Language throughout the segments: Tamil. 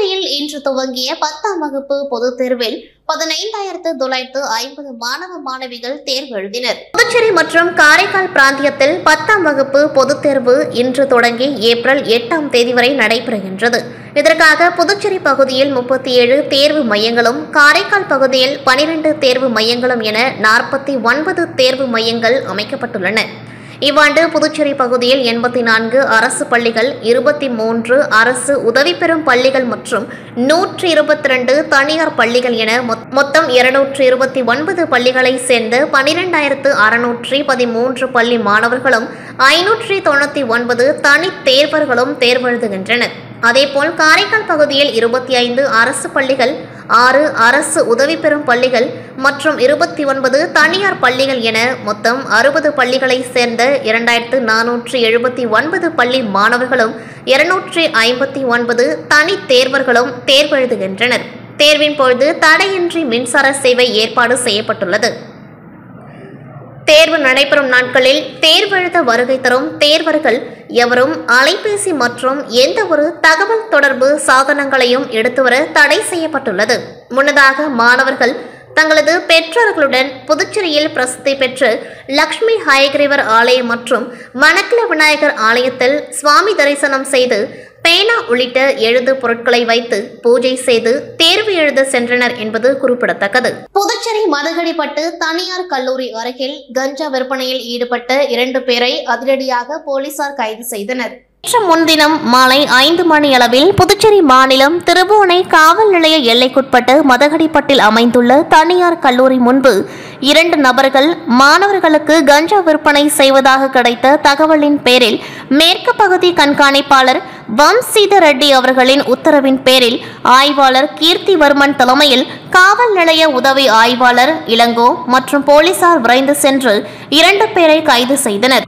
புதுச்சேரியில் இன்று துவங்கிய 10ஆம் வகுப்பு பொதுத் தேர்வில் 15,950 மாணவ மாணவிகள் தேர்வு எழுதினர். புதுச்சேரி மற்றும் காரைக்கால் பிராந்தியத்தில் 10ஆம் வகுப்பு பொதுத் தேர்வு இன்று தொடங்கி ஏப்ரல் 8ஆம் தேதி வரை நடைபெறுகின்றது. இதற்காக புதுச்சேரி பகுதியில் 37 தேர்வு மையங்களும், காரைக்கால் பகுதியில் 12 தேர்வு மையங்களும் என 49 தேர்வு மையங்கள் அமைக்கப்பட்டுள்ளன. இவ்வாண்டு புதுச்சேரி பகுதியில் 84 அரசு பள்ளிகள், 23 அரசு உதவி பெறும் பள்ளிகள் மற்றும் 122 தனியார் பள்ளிகள் என மொத்தம் 229 பள்ளிகளை சேர்ந்த 12,613 பள்ளி மாணவர்களும் 599 தனி தேர்வர்களும் தேர்வெழுதுகின்றனர். அதேபோல் காரைக்கால் பகுதியில் 25 அரசு பள்ளிகள், 6 அரசு உதவி பெறும் பள்ளிகள் மற்றும் 29 தனியார் பள்ளிகள் என மொத்தம் 60 பள்ளிகளை சேர்ந்த 2,479 பள்ளி மாணவர்களும் 259 தனி தேர்வர்களும் தேர்வெழுதுகின்றனர். தேர்வின் பொழுது தடையின்றி மின்சார சேவை ஏற்பாடு செய்யப்பட்டுள்ளது. தேர்வு நடைபெறும் நாட்களில் தேர்வெழுத வருகை தரும் தேர்வர்கள் எவரும் அலைபேசி மற்றும் எந்த ஒரு தகவல் தொடர்பு சாதனங்களையும் எடுத்துவர தடை செய்யப்பட்டுள்ளது. முன்னதாக மாணவர்கள் தங்களது பெற்றோர்களுடன் புதுச்சேரியில் பிரசித்தி பெற்ற லட்சுமி ஹயக்ரீவர் ஆலயம் மற்றும் மணக்குள விநாயகர் ஆலயத்தில் சுவாமி தரிசனம் செய்து பேனா உள்ளிட்ட எழுது பொருட்களை வைத்து பூஜை செய்து தேர்வு எழுத சென்றனர் என்பது குறிப்பிடத்தக்கது. புதுச்சேரி மதகடிப்பட்டு தனியார் கல்லூரி அருகில் கஞ்சா விற்பனையில் ஈடுபட்ட 2 பேரை அதிரடியாக போலீசார் கைது செய்தனர். நேற்று முன்தினம் மாலை 5 மணி அளவில் புதுச்சேரி மாநிலம் திருபுவனை காவல் நிலைய எல்லைக்குட்பட்ட மதகடிப்பட்டில் அமைந்துள்ள தனியார் கல்லூரி முன்பு 2 நபர்கள் மாணவர்களுக்கு கஞ்சா விற்பனை செய்வதாக கிடைத்த தகவலின் பேரில் மேற்கு பகுதி கண்காணிப்பாளர் வம்சீதர் ரெட்டி அவர்களின் உத்தரவின் பேரில் ஆய்வாளர் கீர்த்திவர்மன் தலைமையில் காவல் நிலைய உதவி ஆய்வாளர் இளங்கோ மற்றும் போலீசார் விரைந்து சென்று 2 பேரை கைது செய்தனர்.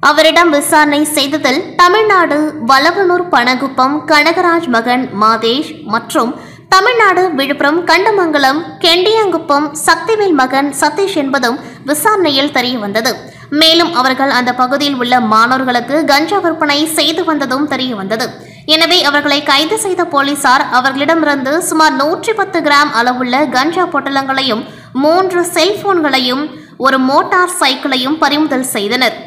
அவரிடம் விசாரணை செய்ததில் தமிழ்நாடு வளவனூர் பனகுப்பம் கனகராஜ் மகன் மாதேஷ் மற்றும் தமிழ்நாடு விழுப்புரம் கண்டமங்கலம் கெண்டியாங்குப்பம் சக்திவேல் மகன் சதீஷ் என்பதும் விசாரணையில் தெரியவந்தது. மேலும் அவர்கள் அந்த பகுதியில் உள்ள மாணவர்களுக்கு கஞ்சா விற்பனை செய்து வந்ததும் தெரியவந்தது. எனவே அவர்களை கைது செய்த போலீசார் அவர்களிடமிருந்து சுமார் 110 கிராம் அளவுள்ள கஞ்சா பொட்டலங்களையும் 3 செல்போன்களையும் 1 மோட்டார் சைக்கிளையும் பறிமுதல் செய்தனர்.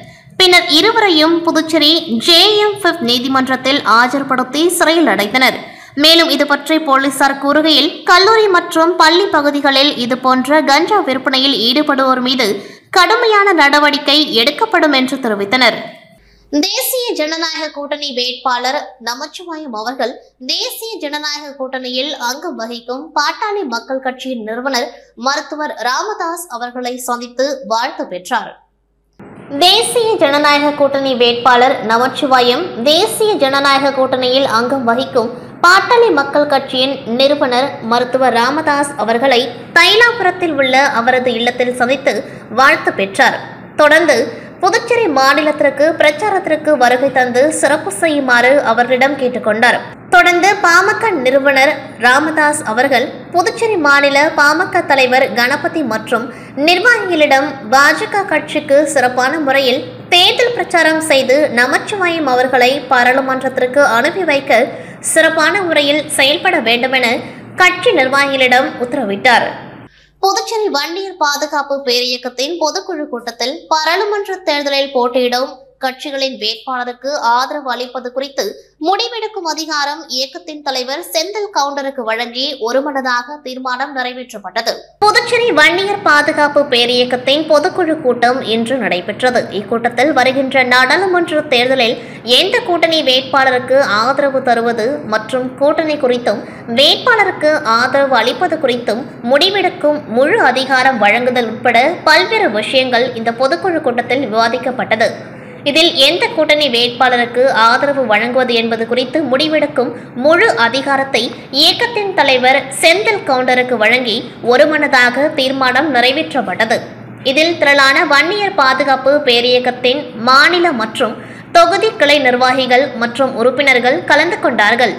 பின்னர் இருவரையும் புதுச்சேரி JM5 நீதிமன்றத்தில் ஆஜர்படுத்தி சிறையில் அடைத்தனர். மேலும் இதுபற்றி போலீசார் கூறுகையில், கல்லூரி மற்றும் பள்ளி பகுதிகளில் இதுபோன்ற கஞ்சா விற்பனையில் ஈடுபடுவோர் மீது கடுமையான நடவடிக்கை எடுக்கப்படும் என்று தெரிவித்தனர். தேசிய ஜனநாயக கூட்டணி வேட்பாளர் நமச்சிவாயம் அவர்கள் தேசிய ஜனநாயக கூட்டணியில் அங்கம் வகிக்கும் பாட்டாளி மக்கள் கட்சியின் நிறுவனர் மருத்துவர் ராமதாஸ் அவர்களை சந்தித்து வாழ்த்து பெற்றார். தேசிய ஜனநாயக கூட்டணி வேட்பாளர் நமச்சிவாயம் தேசிய ஜனநாயக கூட்டணியில் அங்கம் வகிக்கும் பாட்டாளி மக்கள் கட்சியின் நிறுவனர் மருத்துவர் ராமதாஸ் அவர்களை தைலாபுரத்தில் உள்ள அவரது இல்லத்தில் சந்தித்து வாழ்த்து பெற்றார். தொடர்ந்து புதுச்சேரி மாநிலத்திற்கு பிரச்சாரத்திற்கு வருகை தந்து சிறப்பு செய்யுமாறு அவரிடம் கேட்டுக்கொண்டார். தொடர்ந்து பாமக நிறுவனர் ராமதாஸ் அவர்கள் புதுச்சேரி மாநில பாமக தலைவர் கணபதி மற்றும் நிர்வாகிகளிடம் பாஜக கட்சிக்கு சிறப்பான முறையில் தேர்தல் பிரச்சாரம் செய்து நமச்சிவாயம் அவர்களை பாராளுமன்றத்திற்கு அனுப்பி வைக்க சிறப்பான முறையில் செயல்பட வேண்டுமென கட்சி நிர்வாகிகளிடம் உத்தரவிட்டார். புதுச்சேரி வன்னியர் பாதுகாப்பு பேரியக்கத்தின் பொதுக்குழு கூட்டத்தில் பாராளுமன்ற தேர்தலில் போட்டியிடும் கட்சிகளின் வேட்பாளருக்கு ஆதரவு அளிப்பது குறித்து முடிவெடுக்கும் அதிகாரம் இயக்கத்தின் தலைவர் செந்தில் கவுண்டருக்கு வழங்கி ஒருமனதாக தீர்மானம் நிறைவேற்றப்பட்டது. புதுச்சேரி வன்னியர் பாதுகாப்பு பேரியக்கத்தின் பொதுக்குழு கூட்டம் இன்று நடைபெற்றது. இக்கூட்டத்தில் வருகின்ற நாடாளுமன்ற தேர்தலில் எந்த கூட்டணி வேட்பாளருக்கு ஆதரவு தருவது மற்றும் கூட்டணி குறித்தும் வேட்பாளருக்கு ஆதரவு அளிப்பது குறித்தும் முடிவெடுக்கும் முழு அதிகாரம் வழங்குதல் உட்பட பல்வேறு விஷயங்கள் இந்த பொதுக்குழு கூட்டத்தில் விவாதிக்கப்பட்டது. இதில் எந்த கூட்டணி வேட்பாளருக்கு ஆதரவு வழங்குவது என்பது குறித்து முடிவெடுக்கும் முழு அதிகாரத்தை இயக்கத்தின் தலைவர் செந்தில் கவுண்டருக்கு வழங்கி ஒருமனதாக தீர்மானம் நிறைவேற்றப்பட்டது. இதில் திரளான வன்னியர் பாதுகாப்பு பேரியக்கத்தின் மாநில மற்றும் தொகுதி கிளை நிர்வாகிகள் மற்றும் உறுப்பினர்கள் கலந்து கொண்டார்கள்.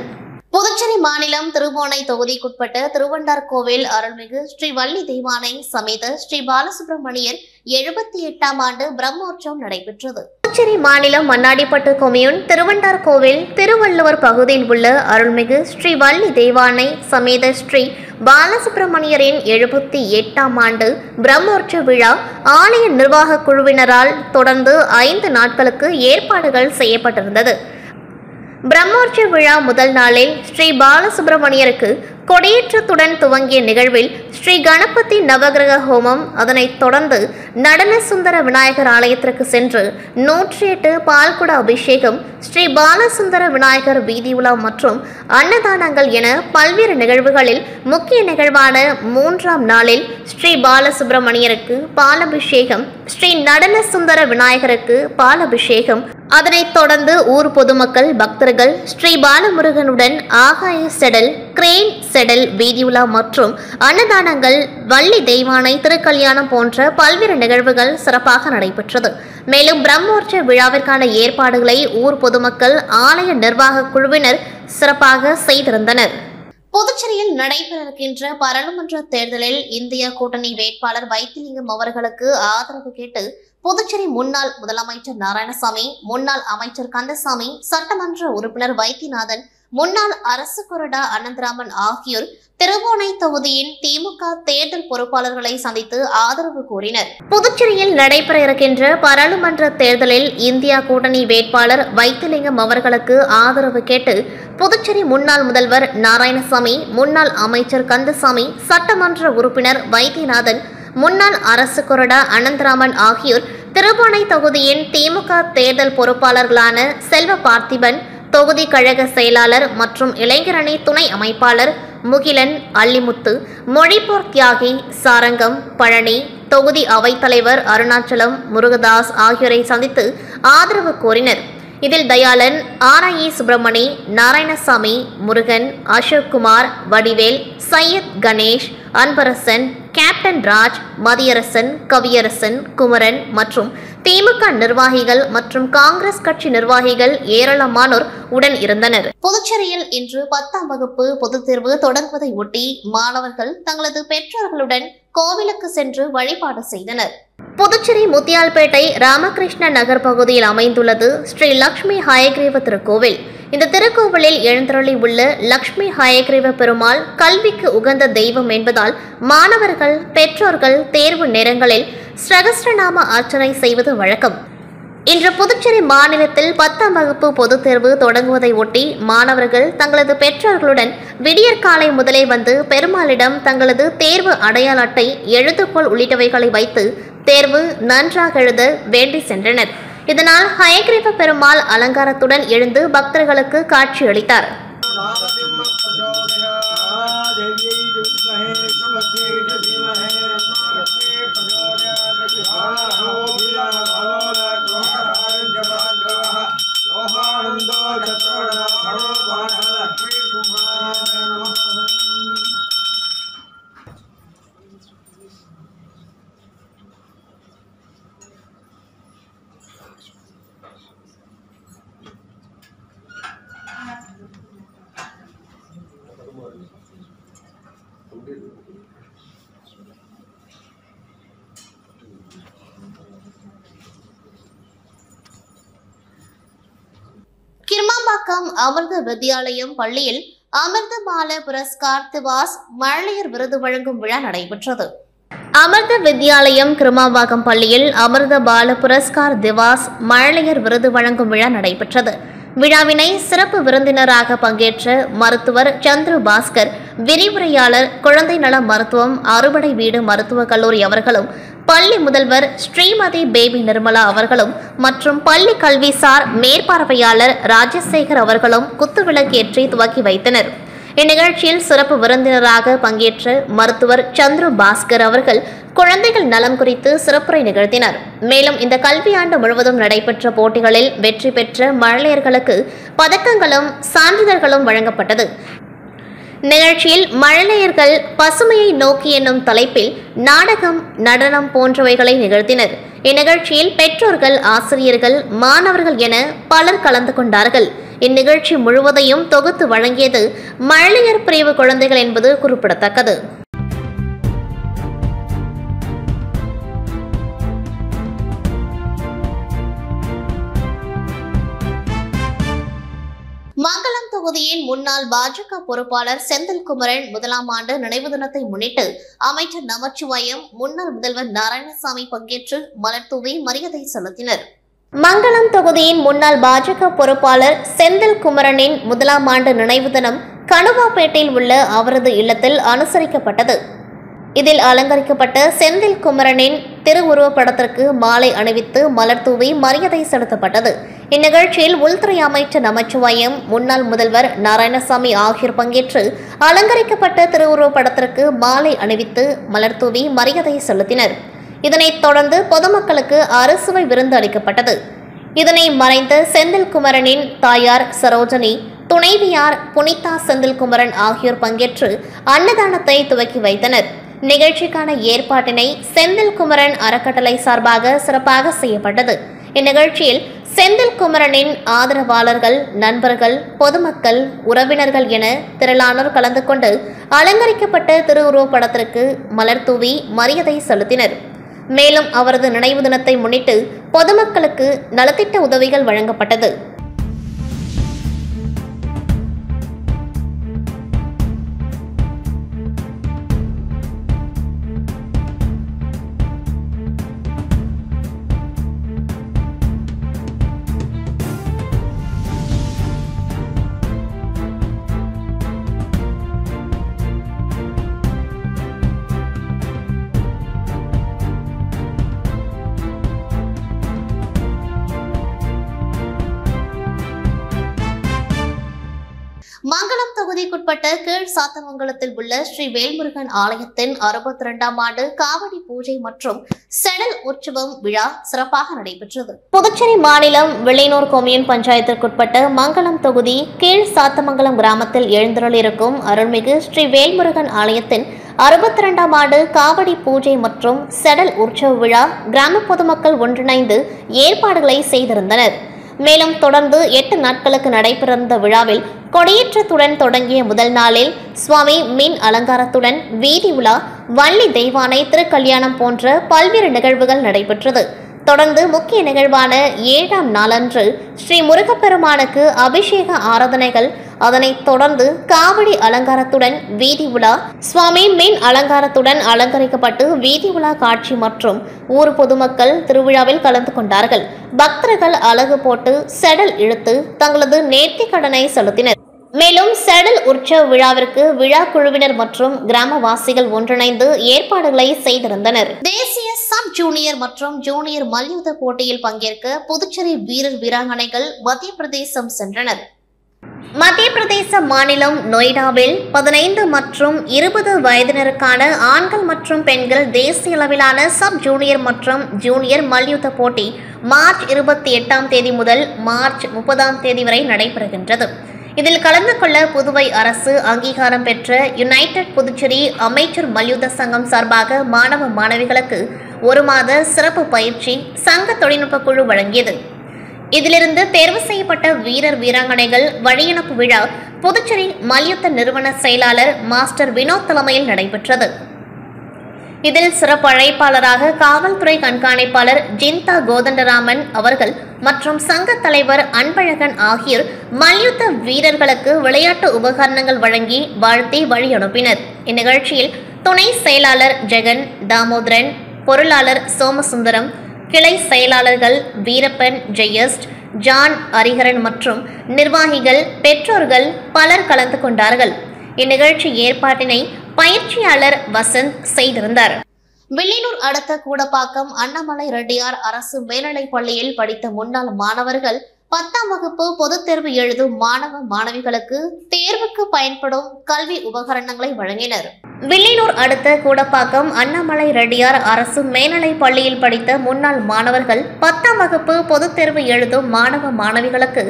புதுச்சேரி மாநிலம் திருபுவனை தொகுதிக்குட்பட்ட திருவண்டார்கோவில் அருள்மிகு ஸ்ரீ வள்ளி தெய்வானை சமேத ஸ்ரீ பாலசுப்ரமணியர் 78ஆம் ஆண்டு பிரம்மோற்சவம் நடைபெற்றது. புதுச்சேரி மாநிலம் மண்ணாடிப்பட்டு கொம்யூன் திருவண்டார் கோவில் திருவள்ளுவர் பகுதியில் உள்ள அருள்மிகு ஸ்ரீ வள்ளி தெய்வானை சமேத ஸ்ரீ பாலசுப்பிரமணியரின் 78ஆம் ஆண்டு பிரம்மோற்சவ விழா ஆலய நிர்வாக குழுவினரால் தொடர்ந்து 5 நாட்களுக்கு ஏற்பாடுகள் செய்யப்பட்டிருந்தது. பிரம்மோற்சவ விழா முதல் நாளில் ஸ்ரீ பாலசுப்பிரமணியருக்கு கொடியேற்றத்துடன் துவங்கிய நிகழ்வில் ஸ்ரீ கணபதி நவகிரக ஹோமம், அதனைத் தொடர்ந்து நடன சுந்தர விநாயகர் ஆலயத்திற்கு சென்று 108 பால்குட அபிஷேகம், ஸ்ரீ பாலசுந்தர விநாயகர் வீதி உலா மற்றும் அன்னதானங்கள் என பல்வேறு நிகழ்வுகளில் முக்கிய நிகழ்வான 3ஆம் நாளில் ஸ்ரீ பாலசுப்பிரமணியருக்கு பாலபிஷேகம், ஸ்ரீ நடன சுந்தர விநாயகருக்கு பாலபிஷேகம், அதனைத் தொடர்ந்து ஊர் பொதுமக்கள் பக்தர்கள் ஸ்ரீ பாலமுருகனுடன் ஆகாய செடல், கிரேன் செடல் வீதியுலா மற்றும் அன்னதானங்கள், வள்ளி தெய்வானை திருக்கல்யாணம் போன்ற பல்வேறு நிகழ்வுகள் சிறப்பாக நடைபெற்றது. மேலும் பிரம்மோற்சவ விழாவிற்கான ஏற்பாடுகளை ஊர் பொதுமக்கள், ஆலய நிர்வாக குழுவினர் சிறப்பாக செய்திருந்தனர். புதுச்சேரியில் நடைபெற இருக்கின்ற பாராளுமன்ற தேர்தலில் இந்தியா கூட்டணி வேட்பாளர் வைத்திலிங்கம் அவர்களுக்கு ஆதரவு கேட்டு புதுச்சேரி முன்னாள் முதலமைச்சர் நாராயணசாமி, முன்னாள் அமைச்சர் கந்தசாமி, சட்டமன்ற உறுப்பினர் வைத்தியநாதன், முன்னாள் அரசு கொறடா அனந்தராமன் ஆகியோர் திருவோணை தொகுதியின் திமுக தேர்தல் பொறுப்பாளர்களை சந்தித்து ஆதரவு கோரினர். புதுச்சேரியில் நடைபெற இருக்கின்ற பாராளுமன்ற தேர்தலில் இந்தியா கூட்டணி வேட்பாளர் வைத்திலிங்கம் அவர்களுக்கு ஆதரவு கேட்டு புதுச்சேரி முன்னாள் முதல்வர் நாராயணசாமி, முன்னாள் அமைச்சர் கந்தசாமி, சட்டமன்ற உறுப்பினர் வைத்தியநாதன், முன்னாள் அரசு கொறடா அனந்தராமன் ஆகியோர் திருவோணை தொகுதியின் திமுக தேர்தல் பொறுப்பாளர்களான செல்வ பார்த்திபன், தொகுதி கழக செயலாளர் மற்றும் இளைஞரணி துணை அமைப்பாளர் முகிலன், அல்லிமுத்து, மொழிப்போர் தியாகி சாரங்கம், பழனி, தொகுதி அவைத்தலைவர் அருணாச்சலம், முருகதாஸ் ஆகியோரை சந்தித்து ஆதரவு கோரினர். இதில் தயாளன், ஆர்ஐ சுப்பிரமணி, நாராயணசாமி, முருகன், அசோக்குமார், வடிவேல், சையத் கணேஷ், அன்பரசன், கேப்டன் ராஜ், மதியரசன், கவியரசன், குமரன் மற்றும் திமுக நிர்வாகிகள் மற்றும் காங்கிரஸ் கட்சி நிர்வாகிகள் ஏராளமானோர் உடன் இருந்தனர். புதுச்சேரியில் இன்று 10ஆம் வகுப்பு பொதுத் தேர்வு தொடங்குவதை ஒட்டி மாணவர்கள் தங்களது பெற்றோர்களுடன் கோவிலுக்கு சென்று வழிபாடு செய்தனர். புதுச்சேரி முத்தியால்பேட்டை ராமகிருஷ்ண நகர் பகுதியில் அமைந்துள்ளது ஸ்ரீ லட்சுமி ஹயக்ரீவ திருக்கோவில். இந்த திருக்கோவிலில் எழுந்தருளி உள்ள லட்சுமி ஹயக்ரீவ பெருமாள் கல்விக்கு உகந்த தெய்வம் என்பதால் மாணவர்கள், பெற்றோர்கள் தேர்வு நேரங்களில் சகஸ்ரநாம அர்ச்சனை செய்வது வழக்கம். இன்று புதுச்சேரி மாநிலத்தில் 10ஆம் வகுப்பு பொதுத் தேர்வு தொடங்குவதை ஒட்டி மாணவர்கள் தங்களது பெற்றோர்களுடன் விடியற்காலை முதலே வந்து பெருமாளிடம் தங்களது தேர்வு அடையாள அட்டை, எழுதுகோல் உள்ளிட்டவைகளை வைத்து தேர்வு நன்றாக எழுத வேண்டி சென்றனர். இதனால் ஹயக்ரீவ பெருமாள் அலங்காரத்துடன் எழுந்து பக்தர்களுக்கு காட்சியளித்தார். கிருமாம்பாக்கம் அமிர்த வித்யாலயம் பள்ளியில் அமிர்த பால புரஸ்கார் திவாஸ் மழலையர் விருது வழங்கும் விழா நடைபெற்றது. அமிர்த வித்யாலயம் கிருமாம்பாக்கம் பள்ளியில் அமிர்த பால புரஸ்கார் திவாஸ் மழலையர் விருது வழங்கும் விழா நடைபெற்றது. விழாவினை சிறப்பு விருந்தினராக பங்கேற்ற மருத்துவர் சந்துரு பாஸ்கர், விரிவுரையாளர் குழந்தை நல மருத்துவம் அறுபடை வீடு மருத்துவக் கல்லூரி அவர்களும், பள்ளி முதல்வர் ஸ்ரீமதி பேபி நிர்மலா அவர்களும் மற்றும் பள்ளி கல்விசார் மேற்பார்வையாளர் ராஜசேகர் அவர்களும் குத்துவிளக்கேற்றி துவக்கி வைத்தனர். இந்நிகழ்ச்சியில் சிறப்பு விருந்தினராக பங்கேற்ற மருத்துவர் சந்துரு பாஸ்கர் அவர்கள் குழந்தைகள் நலம் குறித்து சிறப்புரை நிகழ்த்தினார். மேலும் இந்த கல்வியாண்டு முழுவதும் நடைபெற்ற போட்டிகளில் வெற்றி பெற்ற மழலையர்களுக்கு பதக்கங்களும் சான்றிதழ்களும் வழங்கப்பட்டது. நிகழ்ச்சியில் மழலையர்கள் பசுமையை நோக்கி என்னும் தலைப்பில் நாடகம், நடனம் போன்றவைகளை நிகழ்த்தினர். இந்நிகழ்ச்சியில் பெற்றோர்கள், ஆசிரியர்கள், மாணவர்கள் என பலர் கலந்து கொண்டார்கள். இந்நிகழ்ச்சி முழுவதையும் தொகுத்து வழங்கியது மழலையர் பிரிவு குழந்தைகள் என்பது குறிப்பிடத்தக்கது. மங்களம் தொகுதியின் முன்னாள் பாஜக பொறுப்பாளர் செந்தில்குமரன் முதலாம் ஆண்டு நினைவு தினத்தை முன்னிட்டு அமைச்சர் நமச்சிவாயம், முன்னாள் முதல்வர் நாராயணசாமி பங்கேற்று மலர்தூவி மரியாதை செலுத்தினர். மங்களம் தொகுதியின் முன்னாள் பாஜக பொறுப்பாளர் செந்தில்குமரனின் முதலாம் ஆண்டு நினைவு தினம் கணுவாப்பேட்டையில் உள்ள அவரது இல்லத்தில் அனுசரிக்கப்பட்டது. இதில் அலங்கரிக்கப்பட்ட செந்தில்குமரனின் திருவுருவப் படத்திற்கு மாலை அணிவித்து மலர்தூவி மரியாதை செலுத்தப்பட்டது. இந்நிகழ்ச்சியில் உள்துறை அமைச்சர் நமச்சிவாயம், முன்னாள் முதல்வர் நாராயணசாமி ஆகியோர் பங்கேற்று அலங்கரிக்கப்பட்ட திருவுருவப் படத்திற்கு மாலை அணிவித்து மலர்தூவி மரியாதை செலுத்தினர். இதனைத் தொடர்ந்து பொதுமக்களுக்கு அறுசுவை விருந்து அளிக்கப்பட்டது. இதனை மறைந்த செந்தில்குமரனின் தாயார் சரோஜனி, துணைவியார் புனிதா செந்தில்குமரன் ஆகியோர் பங்கேற்று அன்னதானத்தை துவக்கி வைத்தனர். நிகழ்ச்சிக்கான ஏற்பாட்டினை செந்தில்குமரன் அறக்கட்டளை சார்பாக சிறப்பாக செய்யப்பட்டது. இந்நிகழ்ச்சியில் செந்தில்குமரனின் ஆதரவாளர்கள், நண்பர்கள், பொதுமக்கள், உறவினர்கள் என திரளானோர் கலந்து கொண்டு அலங்கரிக்கப்பட்ட திருவுருவப் படத்திற்கு மலர்தூவி மரியாதை செலுத்தினர். மேலும் அவரது நினைவு தினத்தை முன்னிட்டு பொதுமக்களுக்கு நலத்திட்ட உதவிகள் வழங்கப்பட்டது. மங்களம் தொகுதிக்குட்பட்ட கீழ் சாத்தமங்கலத்தில் உள்ள ஸ்ரீ வேல்முருகன் ஆலயத்தின் 62ஆம் ஆண்டு காவடி பூஜை மற்றும் செடல் உற்சவம் விழா சிறப்பாக நடைபெற்றது. புதுச்சேரி மாநிலம் வில்லியனூர் கொம்யூன் பஞ்சாயத்திற்குட்பட்ட மங்களம் தொகுதி கீழ் சாத்தமங்கலம் கிராமத்தில் எழுந்தருளிருக்கும் அருள்மிகு ஸ்ரீ வேல்முருகன் ஆலயத்தின் 62ஆம் ஆண்டு காவடி பூஜை மற்றும் செடல் உற்சவ விழா கிராம பொதுமக்கள் ஒன்றிணைந்து ஏற்பாடுகளை செய்திருந்தனர். மேலும் தொடர்ந்து 8 நாட்களுக்கு நடைபெறந்த விழாவில் கொடியேற்றத்துடன் தொடங்கிய முதல் நாளில் சுவாமி மீன் அலங்காரத்துடன் வீதி உலா, வள்ளி தெய்வானை திருக்கல்யாணம் போன்ற பல்வேறு நிகழ்வுகள் நடைபெற்றது. தொடர்ந்து முக்கிய நிகழ்வான 7ஆம் நாளன்று ஸ்ரீ முருகப்பெருமானுக்கு அபிஷேக ஆராதனைகள், அதனைத் தொடர்ந்து காவடி அலங்காரத்துடன் வீதி உலா, சுவாமி மீன் அலங்காரத்துடன் அலங்கரிக்கப்பட்டு வீதி உலா காட்சி மற்றும் ஊர் பொதுமக்கள் திருவிழாவில் கலந்து கொண்டார்கள். பக்தர்கள் அலகு போட்டு செடல் இழுத்து தங்களது நேர்த்திக் கடனை செலுத்தினர். மேலும் செடல் உற்சவ விழாவிற்கு விழா குழுவினர் மற்றும் கிராமவாசிகள் ஒன்றிணைந்து ஏற்பாடுகளை செய்திருந்தனர். தேசிய சப் ஜூனியர் மற்றும் ஜூனியர் மல்யுத்த போட்டியில் பங்கேற்க புதுச்சேரி வீரர் வீராங்கனைகள் மத்திய பிரதேசம் சென்றனர். மத்திய பிரதேச மாநிலம் நொய்டாவில் 15 மற்றும் 20 வயதினருக்கான ஆண்கள் மற்றும் பெண்கள் தேசிய அளவிலான சப் ஜூனியர் மற்றும் ஜூனியர் மல்யுத்த போட்டி மார்ச் 28ஆம் தேதி முதல் மார்ச் 30ஆம் தேதி வரை நடைபெறுகின்றது. இதில் கலந்து கொள்ள புதுவை அரசு அங்கீகாரம் பெற்ற யுனைடெட் புதுச்சேரி அமைச்சர் மல்யுத்த சங்கம் சார்பாக மாணவ மாணவிகளுக்கு 1 மாத சிறப்பு பயிற்சி சங்க தொழில்நுட்ப குழு வழங்கியது. இதிலிருந்து தேர்வு செய்யப்பட்ட வீரர் வீராங்கனைகள் வழியனுப்பு விழா புதுச்சேரி மல்யுத்த நிறுவன செயலாளர் மாஸ்டர் வினோத் தலைமையில் நடைபெற்றது. இதில் சிறப்பு அழைப்பாளராக காவல்துறை கண்காணிப்பாளர் ஜிந்தா கோதண்டராமன் அவர்கள் மற்றும் சங்க தலைவர் அன்பழகன் ஆகியோர் மல்யுத்த வீரர்களுக்கு விளையாட்டு உபகரணங்கள் வழங்கி வாழ்த்தி வழி அனுப்பினர். இந்நிகழ்ச்சியில் துணை செயலாளர் ஜெகன், தாமோதரன், பொருளாளர் சோமசுந்தரம், கிளை செயலாளர்கள் வீரப்பன், ஜெயஸ்ட், ஜான், ஹரிஹரன் மற்றும் நிர்வாகிகள், பெற்றோர்கள் பலர் கலந்து கொண்டார்கள். இந்நிகழ்ச்சி ஏற்பாட்டினை பயிற்சியாளர் வசந்த் செய்திருந்தார். வில்லியனூர் அடுத்த கூடப்பாக்கம் அண்ணாமலை ரெட்டியார் அரசு மேல்நிலைப் பள்ளியில் படித்த முன்னாள் மாணவர்கள் 10ஆம் வகுப்பு பொதுத் தேர்வு எழுதும் மாணவ மாணவிகளுக்கு தேர்வுக்கு பயன்படும் கல்வி உபகரணங்களை வழங்கினர். வில்லியனூர் அடுத்த கூடப்பாக்கம் அண்ணாமலை ரெட்டியார் அரசு மேல்நிலைப் பள்ளியில் படித்த முன்னாள் மாணவர்கள் 10ஆம் வகுப்பு பொதுத் தேர்வு எழுதும் மாணவ மாணவிகளுக்கு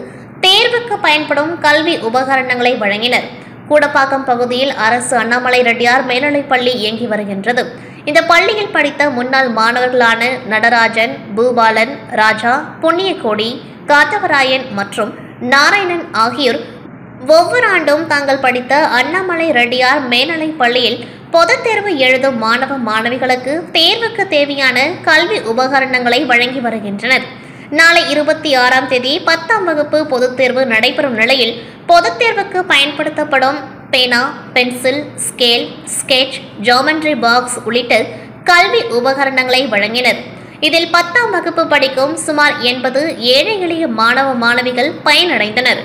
தேர்வுக்கு பயன்படும் கல்வி உபகரணங்களை வழங்கினர். கூடப்பாக்கம் பகுதியில் அரசு அண்ணாமலை ரெட்டியார் மேல்நிலைப் பள்ளி இயங்கி வருகின்றது. இந்த பள்ளியில் படித்த முன்னாள் மாணவர்களான நடராஜன், பூபாலன், ராஜா, புண்ணியகோடி, காத்தவராயன் மற்றும் நாராயணன் ஆகியோர் ஒவ்வொரு ஆண்டும் தாங்கள் படித்த அண்ணாமலை ரெட்டியார் மேல்நிலைப் பள்ளியில் பொதுத் தேர்வு எழுதும் மாணவ மாணவிகளுக்கு தேர்வுக்கு தேவையான கல்வி உபகரணங்களை வழங்கி வருகின்றனர். நாளை 26ஆம் தேதி 10ஆம் வகுப்பு பொதுத் தேர்வு நடைபெறும் நிலையில் பொதுத் தேர்வுக்கு பயன்படுத்தப்படும் பேனா, pencil, scale, sketch, geometry box உள்ளிட்ட கல்வி உபகரணங்களை வழங்கினர். இதில் 10ஆம் வகுப்பு படிக்கும் சுமார் 80 ஏழை எளிய மாணவ மாணவிகள் பயனடைந்தனர்.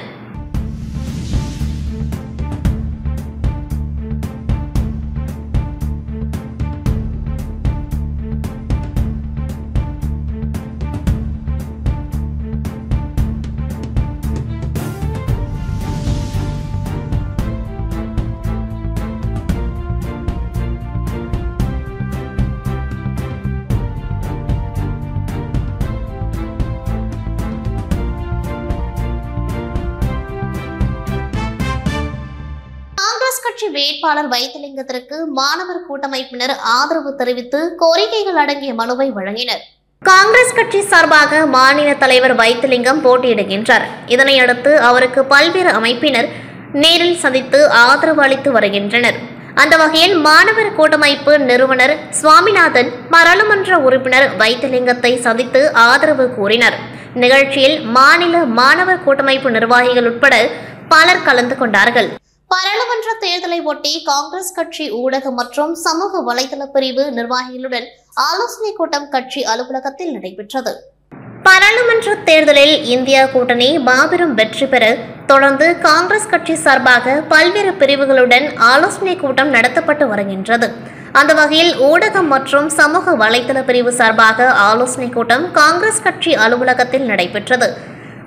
கட்சி வேட்பாளர் வைத்திலிங்கத்திற்கு மாணவர் கூட்டமைப்பினர் ஆதரவு தெரிவித்து கோரிக்கைகள் அடங்கிய மனுவை வழங்கினர். காங்கிரஸ் கட்சி சார்பாக மாநில தலைவர் வைத்திலிங்கம் போட்டியிடுகின்றார். இதனையடுத்து அவருக்கு பல்வேறு அமைப்பினர் நேரில் சந்தித்து ஆதரவு அளித்து வருகின்றனர். அந்த வகையில் மாணவர் கூட்டமைப்பு நிறுவனர் சுவாமிநாதன் பாராளுமன்ற உறுப்பினர் வைத்திலிங்கத்தை சந்தித்து ஆதரவு கூறினர். நிகழ்ச்சியில் மாநில மாணவர் கூட்டமைப்பு நிர்வாகிகள் உட்பட பலர் கலந்து கொண்டார்கள். பாராளுமன்ற தேர்தலை ஒட்டி காங்கிரஸ் கட்சி ஊடக மற்றும் சமூக வலைதள பிரிவு நிர்வாகிகளுடன் ஆலோசனை கூட்டம் கட்சி அலுவலகத்தில் நடைபெற்றது. பாராளுமன்ற தேர்தலில் இந்தியா கூட்டணி மாபெரும் வெற்றி பெற தொடர்ந்து காங்கிரஸ் கட்சி சார்பாக பல்வேறு பிரிவுகளுடன் ஆலோசனை கூட்டம் நடத்தப்பட்டு வருகின்றது. அந்த வகையில் ஊடகம் மற்றும் சமூக வலைதள பிரிவு சார்பாக ஆலோசனை கூட்டம் காங்கிரஸ் கட்சி அலுவலகத்தில் நடைபெற்றது.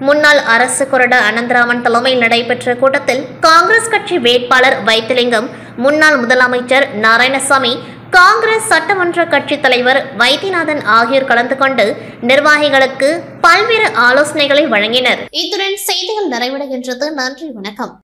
முன்னாள் அரசு கொறடா அனந்தராமன் தலைமையில் நடைபெற்ற கூட்டத்தில் காங்கிரஸ் கட்சி வேட்பாளர் வைத்திலிங்கம், முன்னாள் முதலமைச்சர் நாராயணசாமி, காங்கிரஸ் சட்டமன்ற கட்சித் தலைவர் வைத்தியநாதன் ஆகியோர் கலந்து கொண்டு நிர்வாகிகளுக்கு பல்வேறு ஆலோசனைகளை வழங்கினர். இத்துடன் செய்திகள் நிறைவடைகின்றது. நன்றி, வணக்கம்.